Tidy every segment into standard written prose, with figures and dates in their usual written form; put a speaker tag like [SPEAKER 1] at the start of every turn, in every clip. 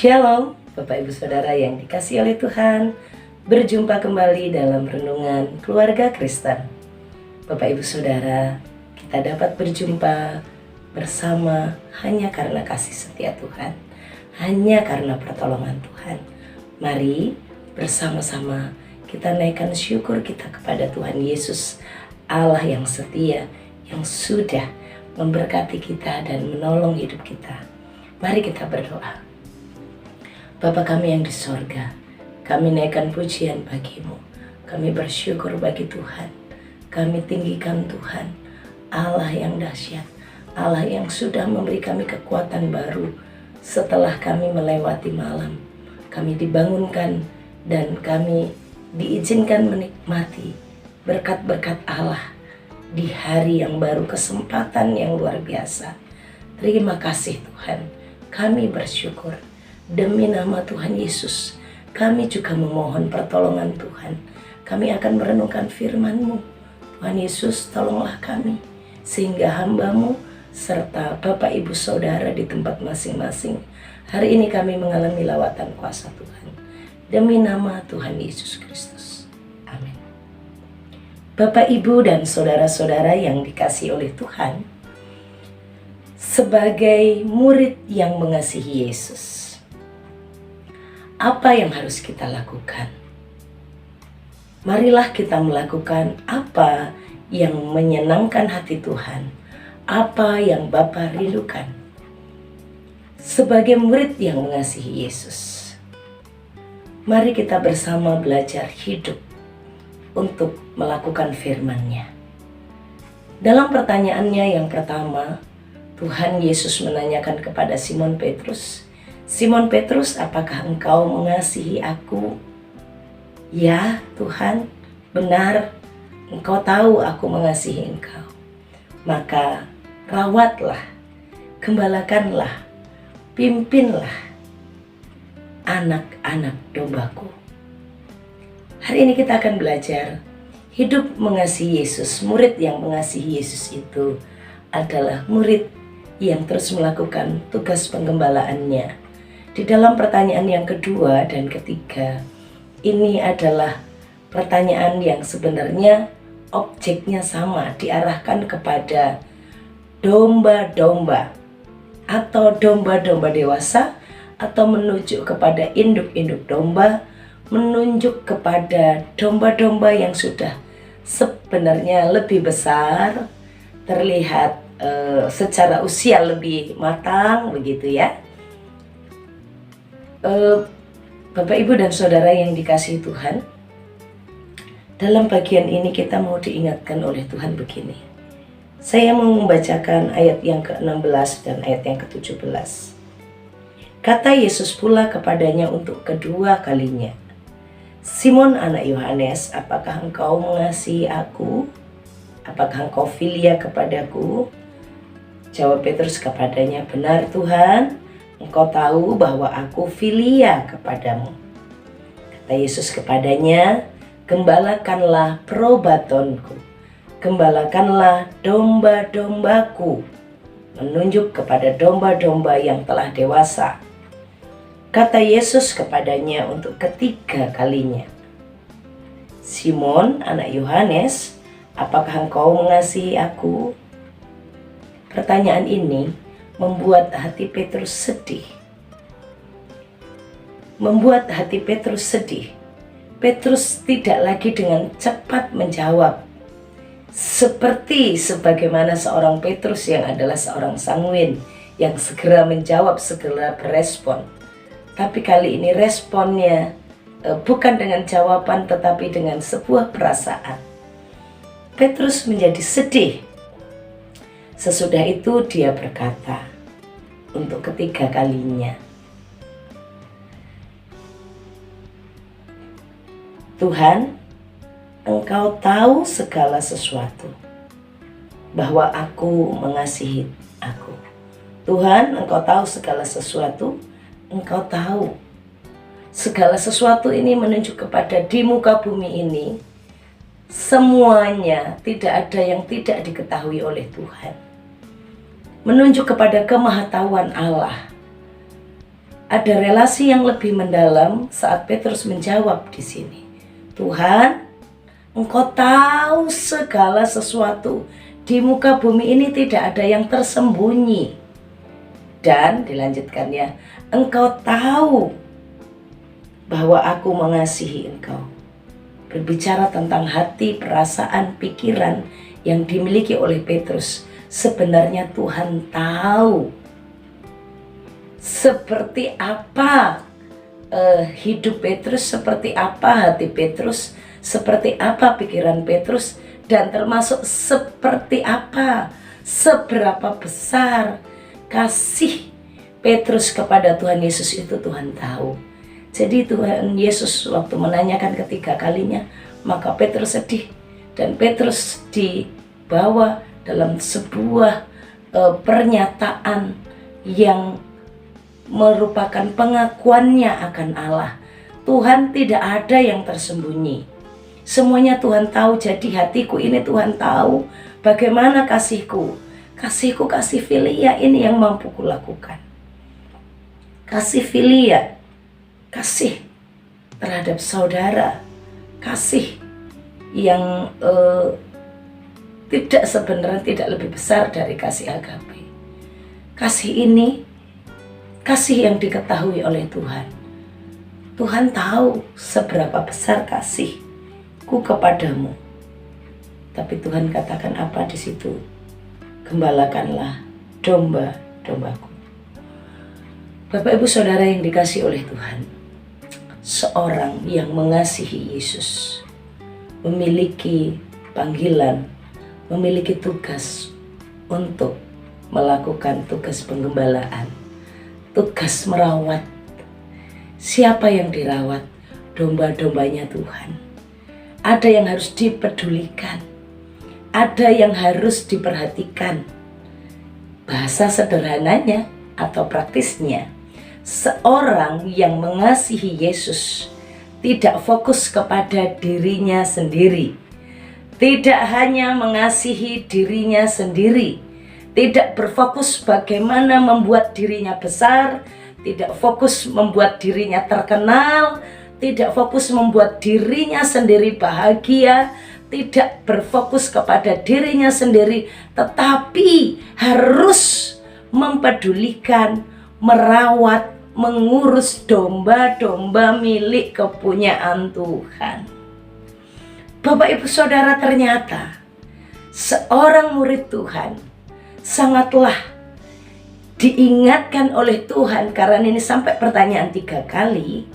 [SPEAKER 1] Shalom, Bapak Ibu Saudara yang dikasihi oleh Tuhan. Berjumpa kembali dalam renungan keluarga Kristen. Bapak Ibu Saudara, kita dapat berjumpa bersama hanya karena kasih setia Tuhan, hanya karena pertolongan Tuhan. Mari bersama-sama kita naikkan syukur kita kepada Tuhan Yesus, Allah yang setia, yang sudah memberkati kita dan menolong hidup kita. Mari kita berdoa. Bapa kami yang di sorga, kami naikkan pujian bagimu. Kami bersyukur bagi Tuhan. Kami tinggikan Tuhan, Allah yang dahsyat, Allah yang sudah memberi kami kekuatan baru. Setelah kami melewati malam, kami dibangunkan dan kami diizinkan menikmati berkat-berkat Allah di hari yang baru, kesempatan yang luar biasa. Terima kasih Tuhan, kami bersyukur. Demi nama Tuhan Yesus, kami juga memohon pertolongan Tuhan. Kami akan merenungkan firman-Mu. Tuhan Yesus, tolonglah kami, sehingga hamba-Mu serta Bapak Ibu Saudara di tempat masing-masing, hari ini kami mengalami lawatan kuasa Tuhan. Demi nama Tuhan Yesus Kristus. Amin. Bapak Ibu dan saudara-saudara yang dikasihi oleh Tuhan, sebagai murid yang mengasihi Yesus, apa yang harus kita lakukan? Marilah kita melakukan apa yang menyenangkan hati Tuhan, apa yang Bapa rindukan. Sebagai murid yang mengasihi Yesus, mari kita bersama belajar hidup untuk melakukan firman-Nya. Dalam pertanyaannya yang pertama, Tuhan Yesus menanyakan kepada Simon Petrus, "Simon Petrus, apakah engkau mengasihi aku?" "Ya Tuhan, benar, engkau tahu aku mengasihi engkau. Maka rawatlah, gembalakanlah, pimpinlah anak-anak dombaku." Hari ini kita akan belajar hidup mengasihi Yesus. Murid yang mengasihi Yesus itu adalah murid yang terus melakukan tugas penggembalaannya. Di dalam pertanyaan yang kedua dan ketiga, ini adalah pertanyaan yang sebenarnya objeknya sama, diarahkan kepada domba-domba atau domba-domba dewasa, atau menunjuk kepada induk-induk domba, menunjuk kepada domba-domba yang sudah sebenarnya lebih besar, terlihat secara usia lebih matang, begitu ya. Bapak, Ibu, dan Saudara yang dikasihi Tuhan, dalam bagian ini kita mau diingatkan oleh Tuhan begini. Saya mau membacakan ayat yang ke-16 dan ayat yang ke-17. Kata Yesus pula kepadanya untuk kedua kalinya, "Simon anak Yohanes, apakah engkau mengasihi aku? Apakah engkau filia kepadaku?" Jawab Petrus kepadanya, "Benar Tuhan, Engkau tahu bahwa aku filia kepadamu." Kata Yesus kepadanya, "Gembalakanlah probatonku, gembalakanlah domba-dombaku," menunjuk kepada domba-domba yang telah dewasa. Kata Yesus kepadanya untuk ketiga kalinya, "Simon anak Yohanes, apakah engkau mengasihi aku?" Pertanyaan ini membuat hati Petrus sedih. Petrus tidak lagi dengan cepat menjawab, seperti sebagaimana seorang Petrus yang adalah seorang sanguin, yang segera menjawab, segera berespon. Tapi kali ini responnya bukan dengan jawaban, tetapi dengan sebuah perasaan. Petrus menjadi sedih. Sesudah itu dia berkata untuk ketiga kalinya, "Tuhan, Engkau tahu segala sesuatu, bahwa aku mengasihi aku." Tuhan, Engkau tahu segala sesuatu, Engkau tahu. Segala sesuatu ini menunjuk kepada di muka bumi ini, semuanya tidak ada yang tidak diketahui oleh Tuhan. Menunjuk kepada kemahatauan Allah. ada relasi yang lebih mendalam saat Petrus menjawab di sini. Tuhan, Engkau tahu segala sesuatu. Di muka bumi ini tidak ada yang tersembunyi. Dan dilanjutkan ya, Engkau tahu bahwa aku mengasihi Engkau. Berbicara tentang hati, perasaan, pikiran yang dimiliki oleh Petrus. Sebenarnya Tuhan tahu seperti apa hidup Petrus, seperti apa hati Petrus, seperti apa pikiran Petrus, dan termasuk seperti apa, seberapa besar kasih Petrus kepada Tuhan Yesus itu Tuhan tahu. Jadi Tuhan Yesus waktu menanyakan ketiga kalinya, maka Petrus sedih, dan Petrus dibawa dalam sebuah pernyataan yang merupakan pengakuannya akan Allah. Tuhan tidak ada yang tersembunyi. Semuanya Tuhan tahu, jadi hatiku ini Tuhan tahu bagaimana kasihku. Kasihku, kasih filia ini yang mampu kulakukan. Kasih filia, kasih terhadap saudara, kasih yang sebenarnya tidak lebih besar dari kasih agape. Kasih ini, kasih yang diketahui oleh Tuhan. Tuhan tahu seberapa besar kasihku kepadamu. Tapi Tuhan katakan apa di situ? Gembalakanlah domba-dombaku. Bapak Ibu Saudara yang dikasihi oleh Tuhan, seorang yang mengasihi Yesus memiliki panggilan, memiliki tugas untuk melakukan tugas penggembalaan, tugas merawat. Siapa yang dirawat? Domba-dombanya Tuhan. Ada yang harus dipedulikan, ada yang harus diperhatikan. Bahasa sederhananya atau praktisnya, seorang yang mengasihi Yesus tidak fokus kepada dirinya sendiri, tidak hanya mengasihi dirinya sendiri, tidak berfokus bagaimana membuat dirinya besar, tidak fokus membuat dirinya terkenal, tidak fokus membuat dirinya sendiri bahagia, tidak berfokus kepada dirinya sendiri, tetapi harus mempedulikan, merawat, mengurus domba-domba milik kepunyaan Tuhan. Bapak Ibu Saudara, ternyata seorang murid Tuhan sangatlah diingatkan oleh Tuhan, karena ini sampai pertanyaan 3 kali.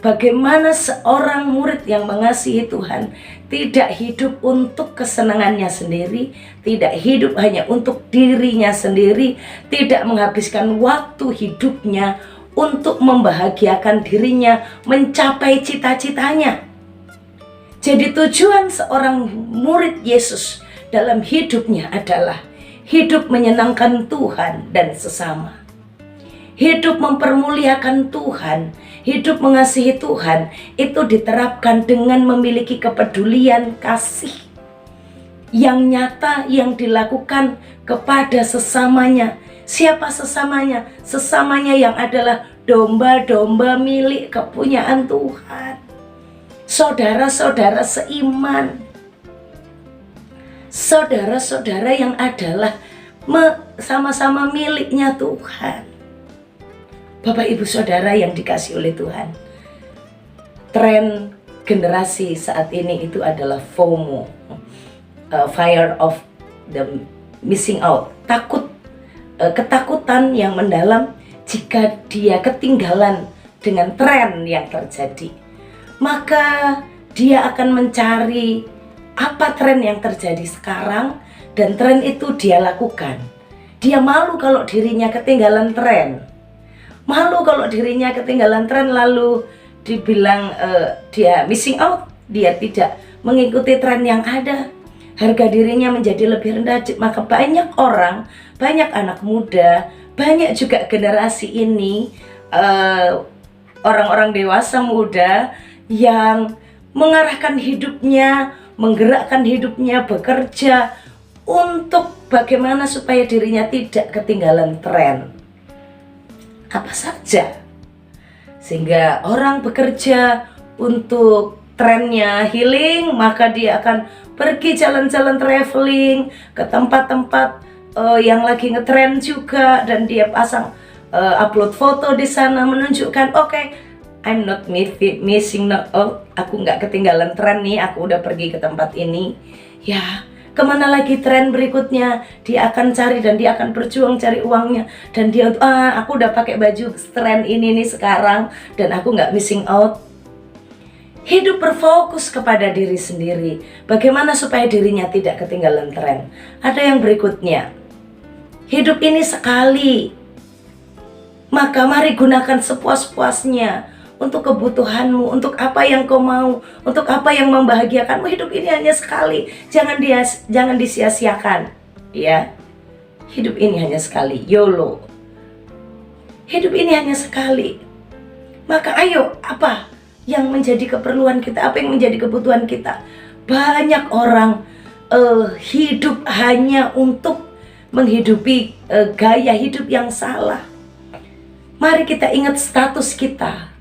[SPEAKER 1] Bagaimana seorang murid yang mengasihi Tuhan tidak hidup untuk kesenangannya sendiri, tidak hidup hanya untuk dirinya sendiri, tidak menghabiskan waktu hidupnya untuk membahagiakan dirinya, mencapai cita-citanya. Jadi tujuan seorang murid Yesus dalam hidupnya adalah hidup menyenangkan Tuhan dan sesama. Hidup mempermuliakan Tuhan, hidup mengasihi Tuhan, itu diterapkan dengan memiliki kepedulian kasih yang nyata yang dilakukan kepada sesamanya. Siapa sesamanya? Sesamanya yang adalah domba-domba milik kepunyaan Tuhan. Saudara-saudara seiman, saudara-saudara yang adalah sama-sama miliknya Tuhan. Bapak Ibu Saudara yang dikasihi oleh Tuhan, tren generasi saat ini itu adalah FOMO, fear of the missing out, ketakutan yang mendalam jika dia ketinggalan dengan tren yang terjadi. Maka dia akan mencari apa tren yang terjadi sekarang, dan tren itu dia lakukan. Dia malu kalau dirinya ketinggalan tren. Malu kalau dirinya ketinggalan tren, lalu dibilang dia missing out, dia tidak mengikuti tren yang ada. Harga dirinya menjadi lebih rendah. Maka banyak orang, banyak anak muda, banyak juga generasi ini, orang-orang dewasa muda yang mengarahkan hidupnya, menggerakkan hidupnya, bekerja untuk bagaimana supaya dirinya tidak ketinggalan tren. Apa saja Sehingga orang bekerja untuk trennya healing, maka dia akan pergi jalan-jalan traveling ke tempat-tempat yang lagi ngetren juga, dan dia pasang upload foto di sana menunjukkan I'm not missing out, aku nggak ketinggalan tren nih, aku udah pergi ke tempat ini. Ya, kemana lagi tren berikutnya? Dia akan cari dan dia akan berjuang cari uangnya. Dan dia aku udah pakai baju tren ini nih sekarang dan aku nggak missing out. Hidup berfokus kepada diri sendiri. Bagaimana supaya dirinya tidak ketinggalan tren? Ada yang berikutnya. Hidup ini sekali. Maka mari gunakan sepuas-puasnya untuk kebutuhanmu, untuk apa yang kau mau, untuk apa yang membahagiakanmu. Hidup ini hanya sekali, jangan disia-siakan, ya. Hidup ini hanya sekali, YOLO. Hidup ini hanya sekali. Maka ayo, apa yang menjadi keperluan kita, apa yang menjadi kebutuhan kita? Banyak orang hidup hanya untuk menghidupi gaya hidup yang salah. Mari kita ingat status kita.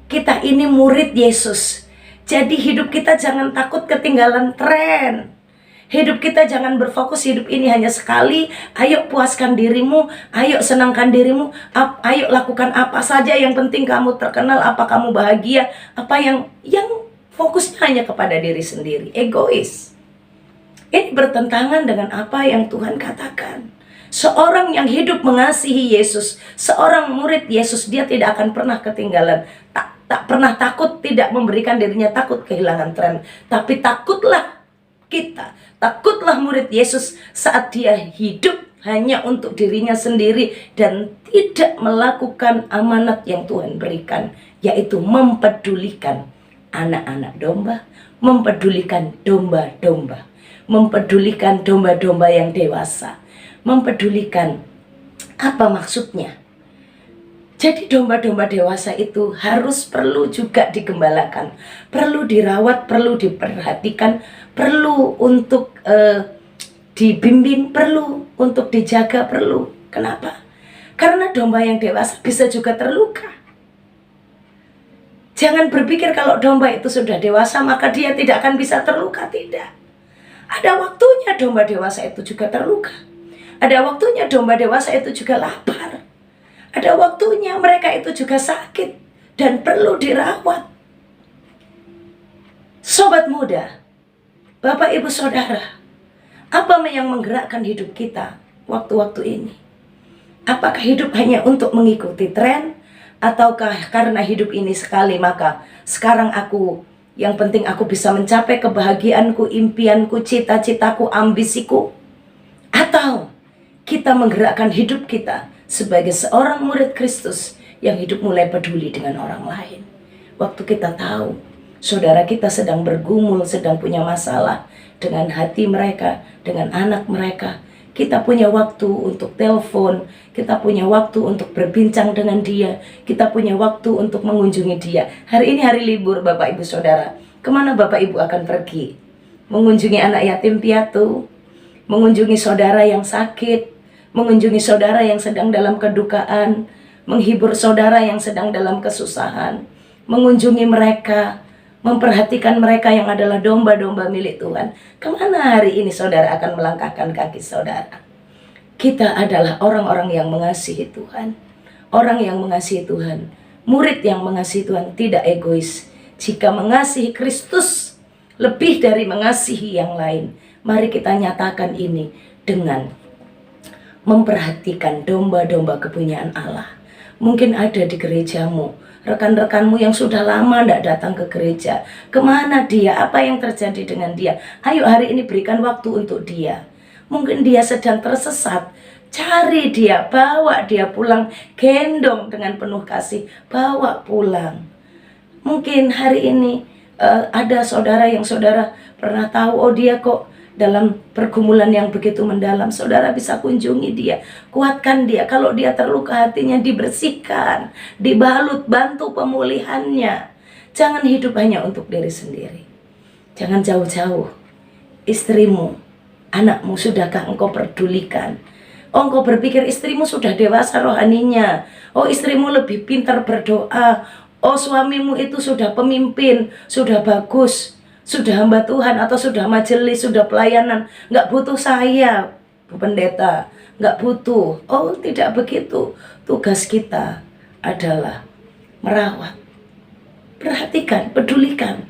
[SPEAKER 1] Kita ini murid Yesus. Jadi hidup kita jangan takut ketinggalan tren. Hidup kita jangan berfokus hidup ini hanya sekali. Ayo puaskan dirimu, ayo senangkan dirimu, ayo lakukan apa saja yang penting kamu terkenal, apa kamu bahagia, apa yang fokusnya hanya kepada diri sendiri, egois. Ini bertentangan dengan apa yang Tuhan katakan. Seorang yang hidup mengasihi Yesus, seorang murid Yesus, dia tidak akan pernah ketinggalan. Tak pernah takut, tidak memberikan dirinya takut kehilangan tren. Tapi takutlah kita, takutlah murid Yesus saat dia hidup hanya untuk dirinya sendiri dan tidak melakukan amanat yang Tuhan berikan, yaitu mempedulikan anak-anak domba, mempedulikan domba-domba, mempedulikan domba-domba yang dewasa, mempedulikan. Apa maksudnya? Jadi domba-domba dewasa itu perlu juga digembalakan, perlu dirawat, perlu diperhatikan, perlu untuk dibimbing, perlu untuk dijaga, perlu. Kenapa? Karena domba yang dewasa bisa juga terluka. Jangan berpikir kalau domba itu sudah dewasa maka dia tidak akan bisa terluka, tidak. Ada waktunya domba dewasa itu juga terluka. Ada waktunya domba dewasa itu juga lapar. Ada waktunya mereka itu juga sakit dan perlu dirawat. Sobat muda, Bapak Ibu Saudara, apa yang menggerakkan hidup kita waktu-waktu ini? Apakah hidup hanya untuk mengikuti tren? Ataukah karena hidup ini sekali maka sekarang yang penting aku bisa mencapai kebahagiaanku, impianku, cita-citaku, ambisiku? Atau kita menggerakkan hidup kita sebagai seorang murid Kristus yang hidup mulai peduli dengan orang lain? Waktu kita tahu saudara kita sedang bergumul, sedang punya masalah dengan hati mereka, dengan anak mereka, kita punya waktu untuk telepon, kita punya waktu untuk berbincang dengan dia, kita punya waktu untuk mengunjungi dia. Hari ini hari libur Bapak Ibu Saudara, kemana Bapak Ibu akan pergi? Mengunjungi anak yatim piatu, mengunjungi saudara yang sakit, mengunjungi saudara yang sedang dalam kedukaan, menghibur saudara yang sedang dalam kesusahan, mengunjungi mereka, memperhatikan mereka yang adalah domba-domba milik Tuhan. Kemana hari ini saudara akan melangkahkan kaki saudara? Kita adalah orang-orang yang mengasihi Tuhan, orang yang mengasihi Tuhan, murid yang mengasihi Tuhan, tidak egois. Jika mengasihi Kristus lebih dari mengasihi yang lain, mari kita nyatakan ini dengan memperhatikan domba-domba kepunyaan Allah. Mungkin ada di gerejamu rekan-rekanmu yang sudah lama tidak datang ke gereja. Kemana dia? Apa yang terjadi dengan dia? Ayo hari ini berikan waktu untuk dia. Mungkin dia sedang tersesat. Cari dia, bawa dia pulang, gendong dengan penuh kasih, bawa pulang. Mungkin hari ini ada saudara yang saudara pernah tahu, dia kok dalam pergumulan yang begitu mendalam. Saudara bisa kunjungi dia, kuatkan dia. Kalau dia terluka hatinya dibersihkan, dibalut, bantu pemulihannya. Jangan hidup hanya untuk diri sendiri. Jangan jauh-jauh. Istrimu, anakmu sudahkah engkau pedulikan? Oh, engkau berpikir istrimu sudah dewasa rohaninya. Oh, istrimu lebih pintar berdoa. Oh, suamimu itu sudah pemimpin, sudah bagus, sudah hamba Tuhan atau sudah majelis, sudah pelayanan, nggak butuh saya, Bu Pendeta, nggak butuh. Oh, tidak begitu. Tugas kita adalah merawat, perhatikan, pedulikan.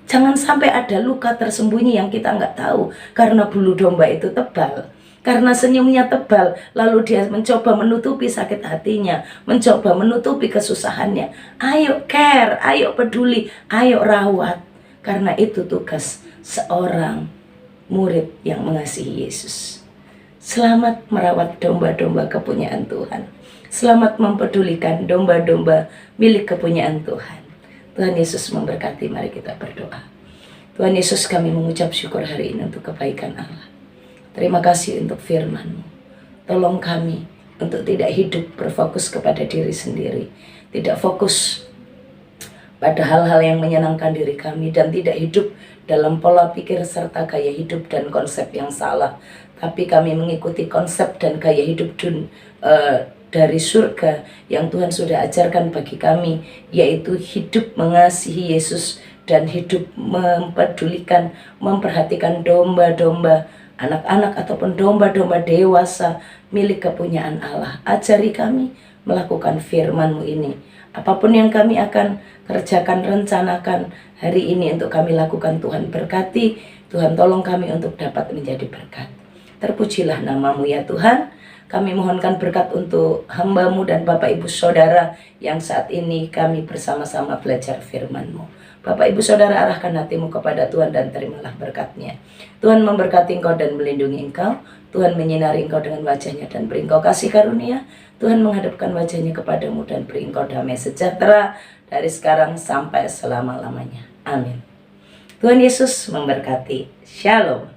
[SPEAKER 1] Jangan sampai ada luka tersembunyi yang kita nggak tahu, karena bulu domba itu tebal. Karena senyumnya tebal, lalu dia mencoba menutupi sakit hatinya, mencoba menutupi kesusahannya. Ayo care, ayo peduli, ayo rawat. Karena itu tugas seorang murid yang mengasihi Yesus. Selamat merawat domba-domba kepunyaan Tuhan. Selamat mempedulikan domba-domba milik kepunyaan Tuhan. Tuhan Yesus memberkati, mari kita berdoa. Tuhan Yesus, kami mengucap syukur hari ini untuk kebaikan Allah. Terima kasih untuk firman-Mu. Tolong kami untuk tidak hidup berfokus kepada diri sendiri. Tidak fokus pada hal-hal yang menyenangkan diri kami. Dan tidak hidup dalam pola pikir serta gaya hidup dan konsep yang salah. Tapi kami mengikuti konsep dan gaya hidup dari surga yang Tuhan sudah ajarkan bagi kami. Yaitu hidup mengasihi Yesus dan hidup mempedulikan, memperhatikan domba-domba, anak-anak ataupun domba-domba dewasa milik kepunyaan Allah. Ajari kami melakukan firman-Mu ini. Apapun yang kami akan kerjakan, rencanakan hari ini untuk kami lakukan, Tuhan berkati. Tuhan tolong kami untuk dapat menjadi berkat. Terpujilah nama-Mu ya Tuhan. Kami mohonkan berkat untuk hamba-Mu dan Bapak Ibu Saudara yang saat ini kami bersama-sama belajar firman-Mu. Bapak Ibu Saudara, arahkan hatimu kepada Tuhan dan terimalah berkat-Nya. Tuhan memberkati engkau dan melindungi engkau. Tuhan menyinari engkau dengan wajah-Nya dan beri engkau kasih karunia. Tuhan menghadapkan wajah-Nya kepadamu dan beri engkau damai sejahtera dari sekarang sampai selama-lamanya. Amin. Tuhan Yesus memberkati. Shalom.